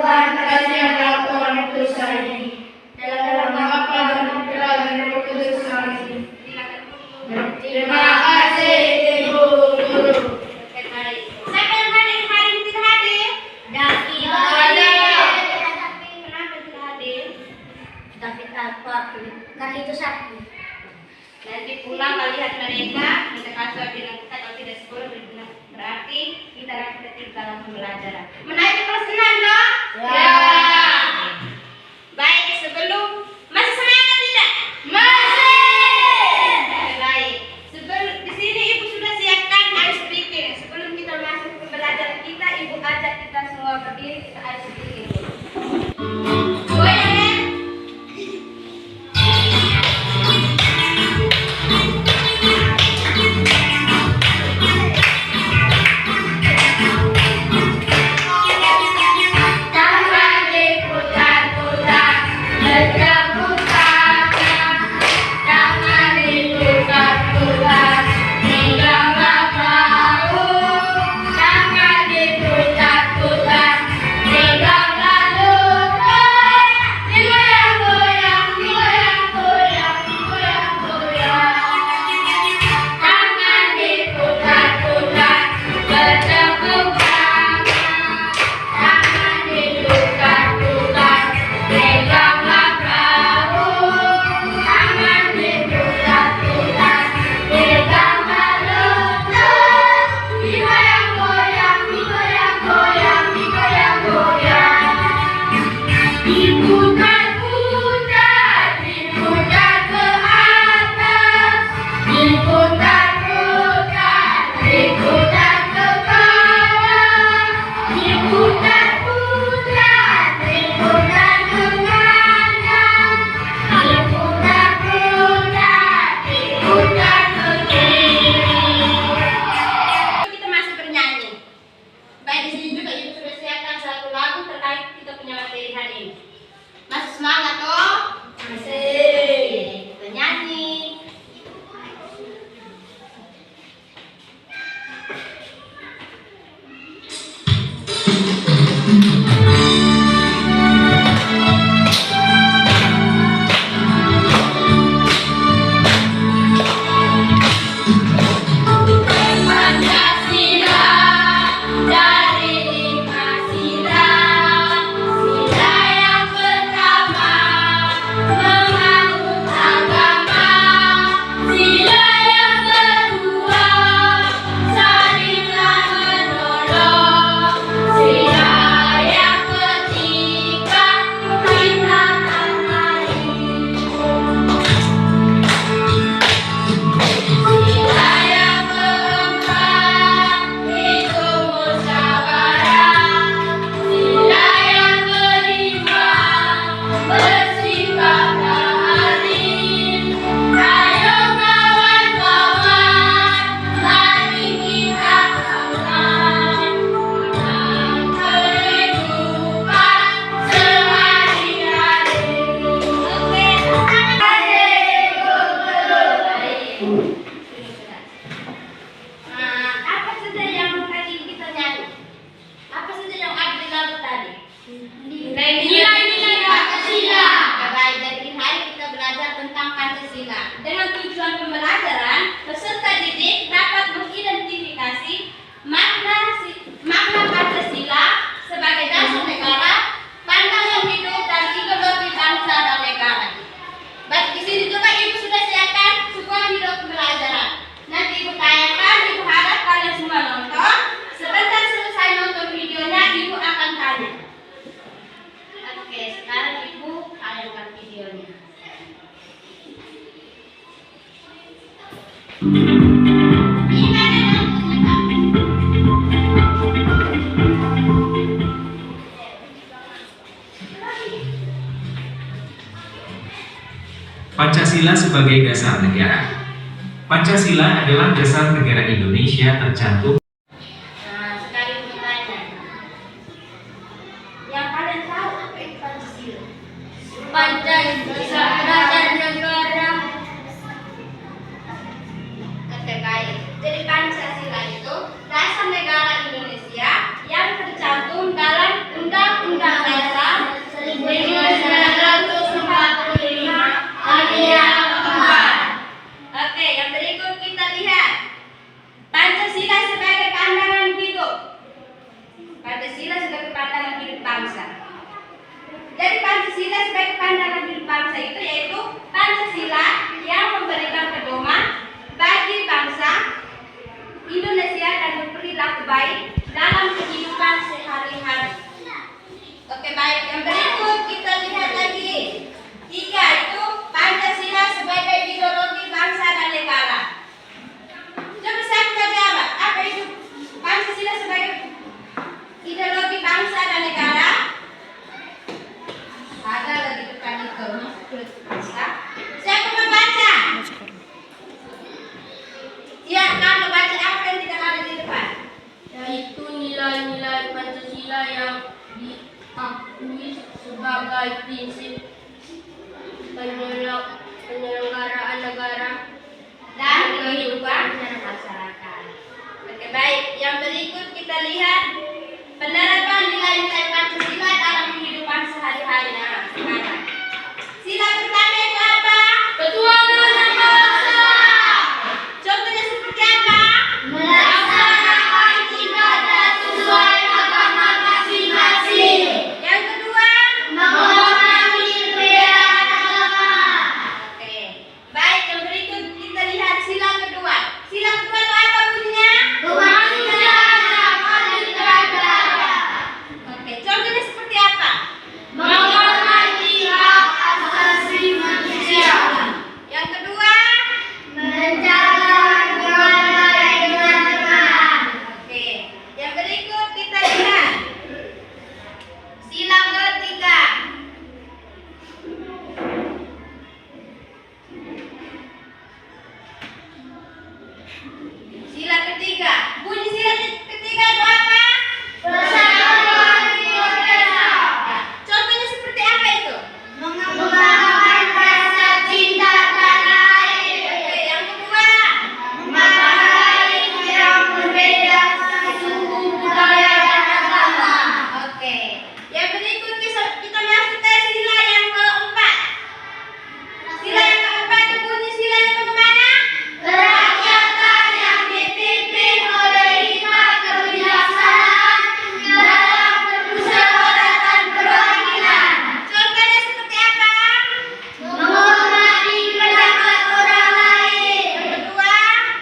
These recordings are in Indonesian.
Tuhan kasih anak Tuhan Yesus ini. Dalam nama Bapa dan Putra dan Roh Kudus kami. Terima kasih Ibu Guru. Siapa yang hari ini tidak hadir? David. Kenapa tidak hadir? David apa? Kan itu sakit. Nanti pulang lihat mereka, kita kasih bilang kita kalau tidak sekolah berarti kita tinggal dalam pembelajaran. Menaik ke kelas 6 loh? Ya. Baik, sebelum masih semangat tidak? Masih. Baik. Sebelum di sini Ibu sudah siapkan ice breaking. Sebelum kita masuk ke pembelajaran kita, Ibu ajak kita semua berdiri kita ice breaking. Goyang ya. Dengan tujuan pembelajaran, peserta didik dapat mengidentifikasi makna Pancasila sebagai dasar negara, pandangan hidup dan ideologi bangsa dan negara. Baik, di sini juga Ibu sudah siapkan sebuah video pembelajaran. Nanti Ibu tayangkan, Ibu harap kalian semua nonton. Sebentar selesai nonton videonya, Ibu akan tanya. Oke, sekarang Ibu tayangkan videonya. Pancasila sebagai dasar negara. Pancasila adalah dasar negara Indonesia tercantum. Nah, sekarang Ibu tanya. Yang kalian tahu apa itu Pancasila? Pancasila dasar negara. Oke, baik. Jadi Pancasila itu dasar negara Indonesia yang tercantum dalam Undang-Undang Pancasila sebagai pandangan hidup bangsa itu yaitu Pancasila yang memberikan pedoman bagi bangsa Indonesia dan berperilaku baik dalam kehidupan sehari-hari. Oke, baik, yang berikut kita lihat lagi. 3 itu Pancasila sebagai ideologi bangsa dan negara. Coba saya jawab, apa itu Pancasila sebagai ideologi bangsa dan negara? Ada lagi depan itu. Siapa membaca? Ya, kalau baca apa yang tidak ada di depan? Yaitu nilai-nilai Pancasila yang diakui sebagai prinsip penyelenggaraan negara Dan kehidupan masyarakat. Oke, baik. Yang berikut kita lihat penerapan nilai-nilai Pancasila dalam kehidupan sehari-hari. Nah, sekarang. Sila pertama itu apa? ketuhanan bangsa, Contohnya seperti apa? melaksanakan ibadah sesuai agama masing-masing, Yang kedua? menghormati perbedaan agama. Oke. Baik, yang berikut kita lihat sila kedua. Sila kedua itu apa bunyinya? Kemanusiaan yang adil beradab, Oke, contohnya seperti apa? menghormati hak asasi manusia, Yang kedua? menjaga hubungan baik dengan teman. Oke. Yang berikut kita lihat sila ketiga. Sila ketiga. Bunyi sila ketiga itu apa? Persatuan Indonesia, Contohnya seperti apa itu? mengembangkan rasa cinta tanah air, Oke, yang kedua. menghargai yang berbeda suku, budaya, dan agama. Oke. Yang berikut kita masuk ke sila yang keempat. Sila yang keempat itu bunyi silanya bagaimana? Kerakyatan yang dipimpin oleh hikmah kebijaksanaan dalam permusyawaratan perwakilan, Contohnya seperti apa? menghormati pendapat orang lain, Yang kedua.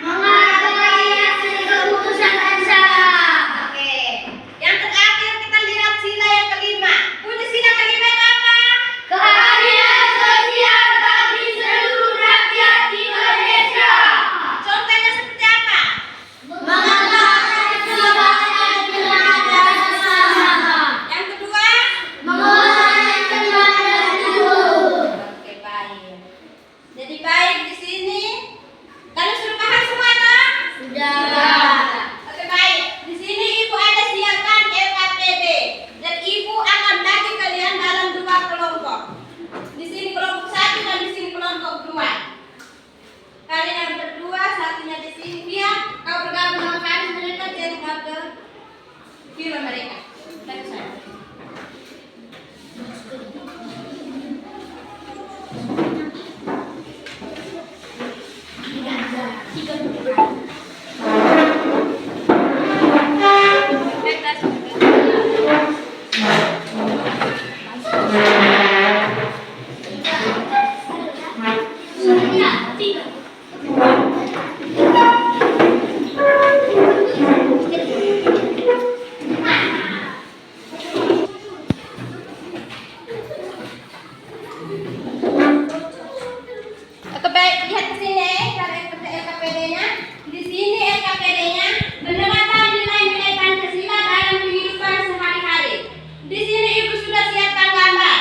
menghargai hasil keputusan bersama. Oke. Yang terakhir kita lihat sila yang kelima. Bunyi sila kelima itu apa? Keadilan sosial bagi seluruh rakyat Indonesia, Contohnya seperti apa? mengembangkan keselamatan kebenaran bersama, Yang kedua. menghormati kebenaran luhur. Oke, baik. Jadi baik di sini. Kalian sudah paham semua toh? Sudah. Oke, baik. Di sini Ibu ada siapkan LKPD dan Ibu akan bagi kalian dalam 2 kelompok. Di sini kelompok 1 dan di sini kelompok 2. Kalian yang berdua, satunya di sini. Biar kau bergabung sama kami, mereka jadi ke film mereka. Tadi saya. Oke, baik, lihat ke sini cara LKPD-nya. Di sini LKPD-nya penerapan nilai-nilai Pancasila dalam kehidupan sehari-hari. Di sini Ibu sudah siapkan gambar.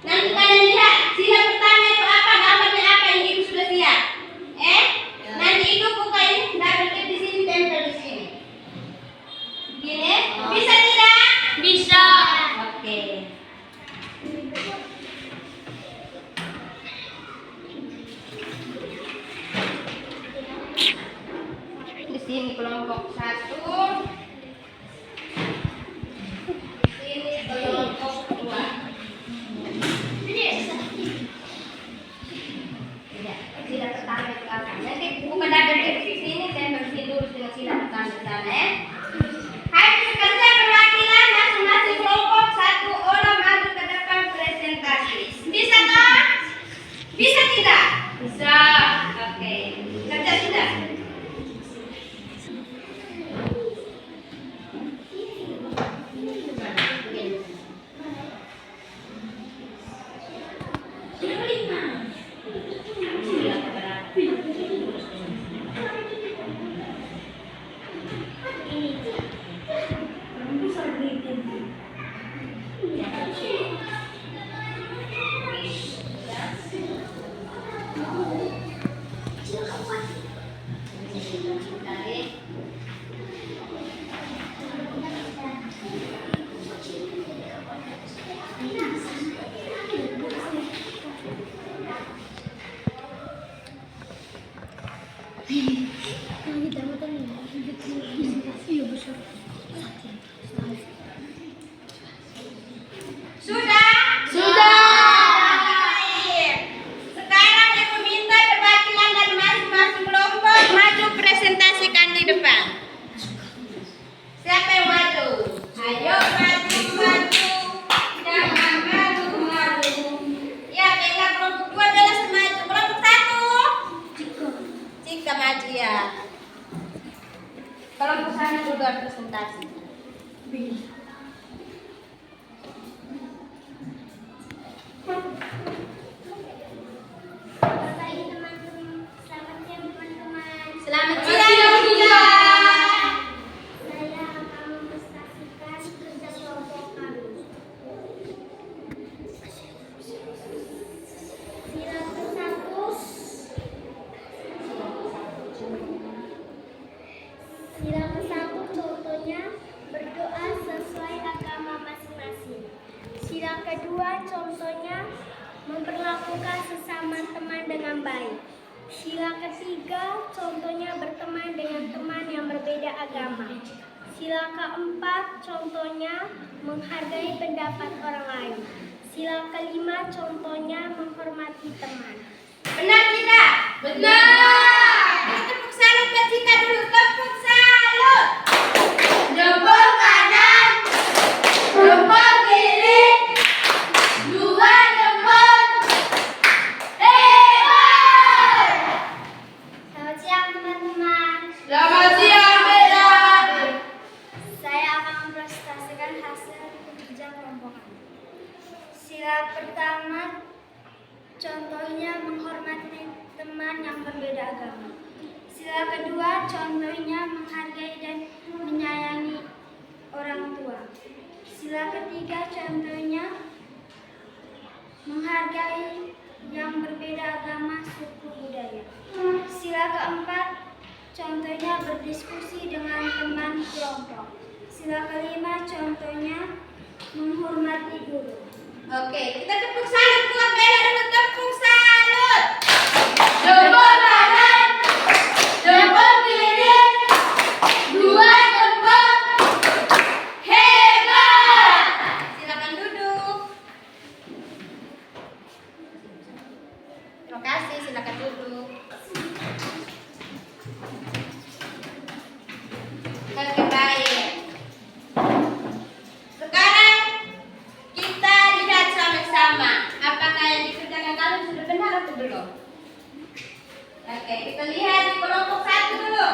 Nanti kalian lihat sila pertama itu apa, gambarnya apa yang Ibu sudah siap. Nanti Ibu buka ini, double klik di sini, tempel di sini. Gini, bisa tidak? Bisa. Oke. Di sini kelompok 1. Di sini kelompok 2. Tidak, sila pertama itu apa? Nanti buka double klik di sini, tempel di sini dulu dengan sila pertama di sana ya. Hai peserta perwakilan masing-masing kelompok 1 orang maju ke depan presentasi. Silakan buat presentasi. Selamat siang, Tia. Saya akan mempresentasikan kerja kelompok kami. Sila ke-1. Sila ke-1 contohnya berdoa sesuai agama masing-masing. Sila kedua contohnya memperlakukan sesama teman dengan baik. Sila ketiga contohnya berteman dengan teman yang berbeda agama. Sila keempat contohnya menghargai pendapat orang lain. Sila kelima contohnya menghormati teman. Benar tidak? Benar. Tepuk salut buat Cika dulu. Tepuk salut. Jempol kanan, jempol kiri, dua jempol. Hebat. Selamat siang teman-teman. Selamat siang, Bella. Saya akan mempresentasikan hasil kerja kelompok kami. Sila pertama contohnya menghormati teman yang berbeda agama. Sila kedua contohnya menghargai dan menyayangi orang tua. Sila ketiga contohnya menghargai yang berbeda agama, suku, budaya. Sila keempat contohnya berdiskusi dengan teman kelompok. Sila kelima contohnya menghormati guru. Oke, kita tepuk salut buat Bella dulu. Tepuk salut. Jempol kanan, jempol kiri, dua jempol. Hebat. Silakan duduk. Terima kasih, silakan duduk. Oke, baik. Sekarang kita lihat sama-sama apakah yang dikerjakan kalian sudah benar atau belum. Oke, kita lihat di kelompok 1 dulu.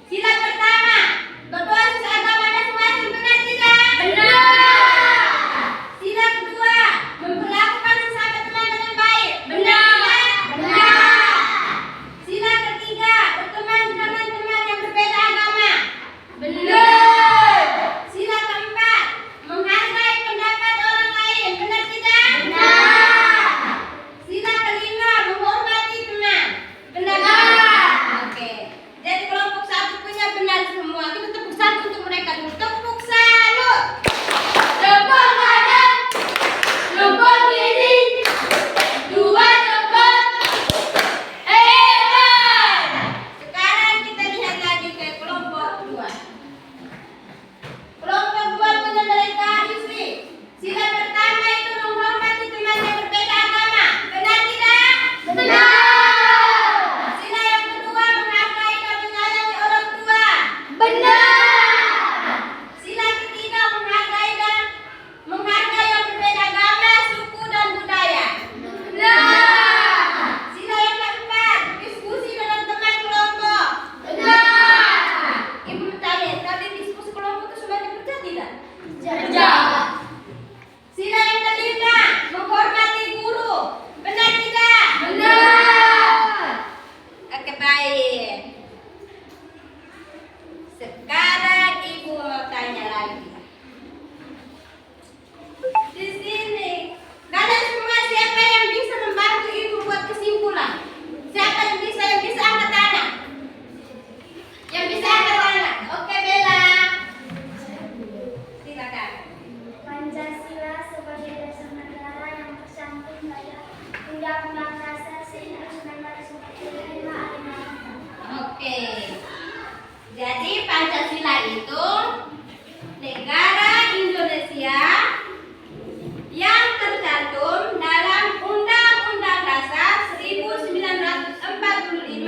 Sila pertama, berdoa sesuai agama masing-masing, benar tidak? Benar. Sila kedua, memperlakukan sesama teman dengan baik, benar tidak? Benar. Sila ketiga, berteman dengan teman yang berbeda agama, benar. Sila keempat, menghargai pendapat orang lain, benar tidak? Benar. Sila kelima, menghormati teman, benar tidak? Oke. Jadi kelompok 1 punya benar semua. Kita tepuk salut untuk mereka dulu. Tepuk salut. Jempol kanan, jempol kiri, dua jempol. Hebat. Sekarang kita lihat lagi ke kelompok 2. Kelompok 2 punya mereka istri. Sila pertama itu menghormati teman yang berbeda agama. Benar tidak? Benar. Sila yang kedua menghargai dan menyayangi orang tua. Benar. Sila ketiga menghargai yang berbeda agama, suku dan budaya. Benar. Sila yang keempat diskusi dengan teman kelompok. Benar. Ibu bertanya, tadi diskusi kelompok itu sudah bekerja tidak? Tidak. Sila yang kelima, menghormati guru. Benar tidak? Benar. Oke, baik. Sekarang ibu mau tanya lagi. Di sini, kalian semua siapa yang bisa membantu ibu buat kesimpulan? Siapa yang bisa angkat tangan? Yang bisa angkat tangan. Oke, Bella. Silakan. Pancasila sebagai dasar negara yang tercantum pada Undang-Undang Dasar 1945 ayat 6. Oke. Jadi Pancasila itu negara Indonesia yang tercantum dalam Undang-Undang Dasar 1945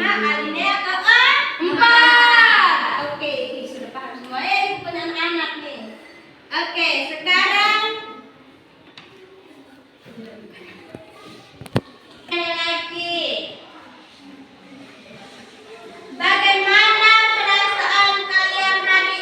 alinea ke-4. Oke, ini sudah paham semua ya, ibu punya anak nih. Oke, sekarang lagi. Bagaimana perasaan kalian hari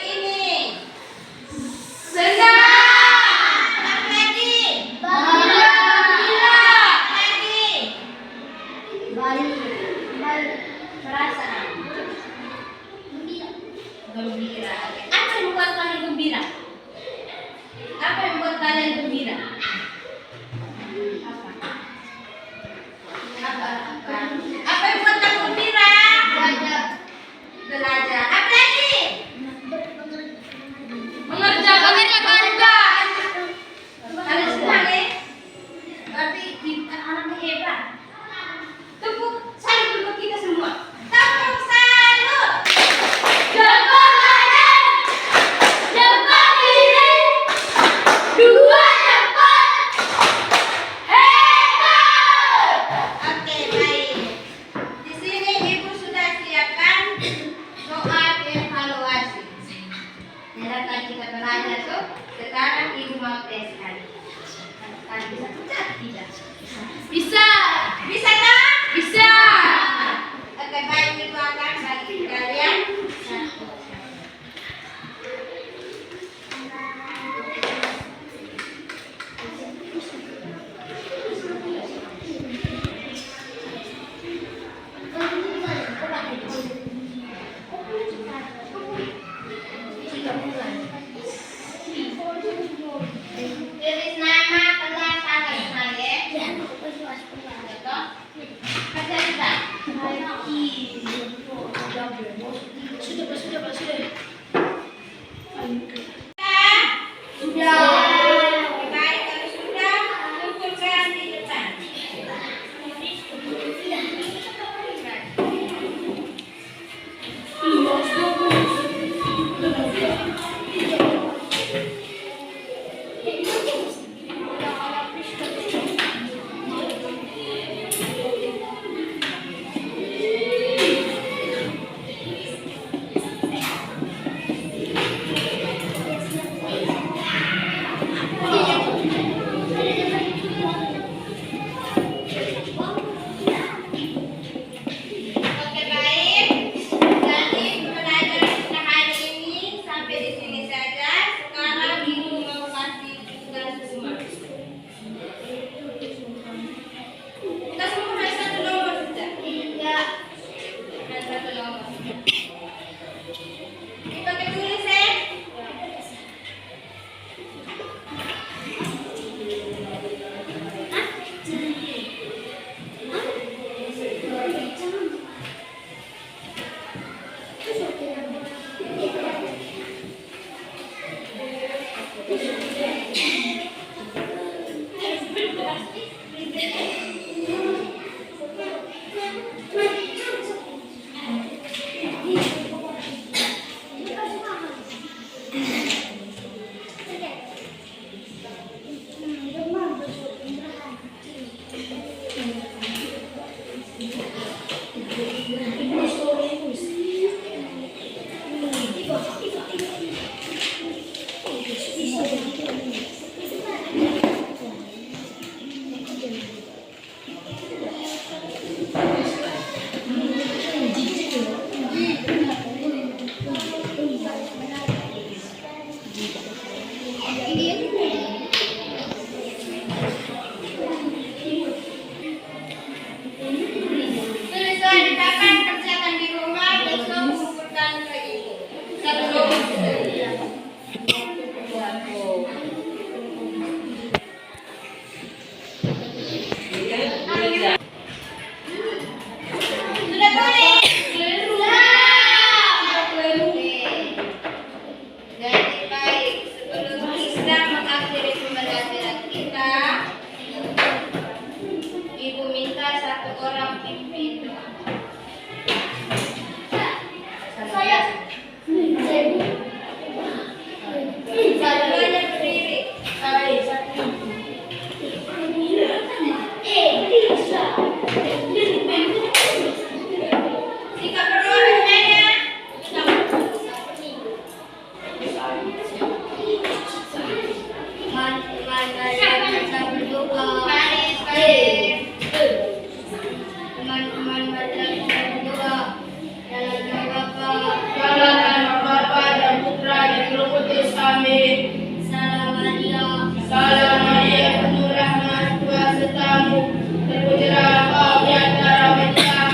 Tulisan kapan kerjakan di rumah, besok kumpulkan ke ibu. Satu. Sudah tulis. Jadi baik, sebelum kita mengakhiri pembelajaran kita, Ibu minta satu orang pimpin. Saya. Satu-duanya berdiri. Sikap berdua semuanya. Baris, baris. Teman-teman baca kita berdoa dalam nama Bapa dan Putra dan Roh Kudus. Amin. Salam Maria, penuh rahmat, Tuhan sertamu. Terpujilah Engkau di antara wanita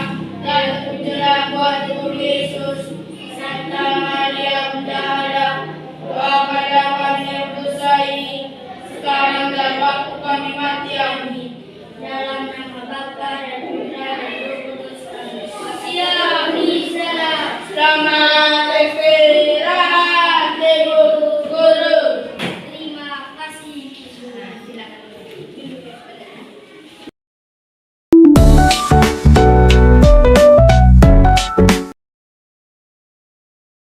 dan terpujilah buah tubuh Yesus. Santa Maria, Bunda Allah, doakanlah kami yang berdosa ini sekarang dan waktu kami mati. Amin. Dalam nama Bapa dan Putra dan Roh Kudus. Amin. Selamat istirahat, Ibu Guru. Terima kasih. Silakan.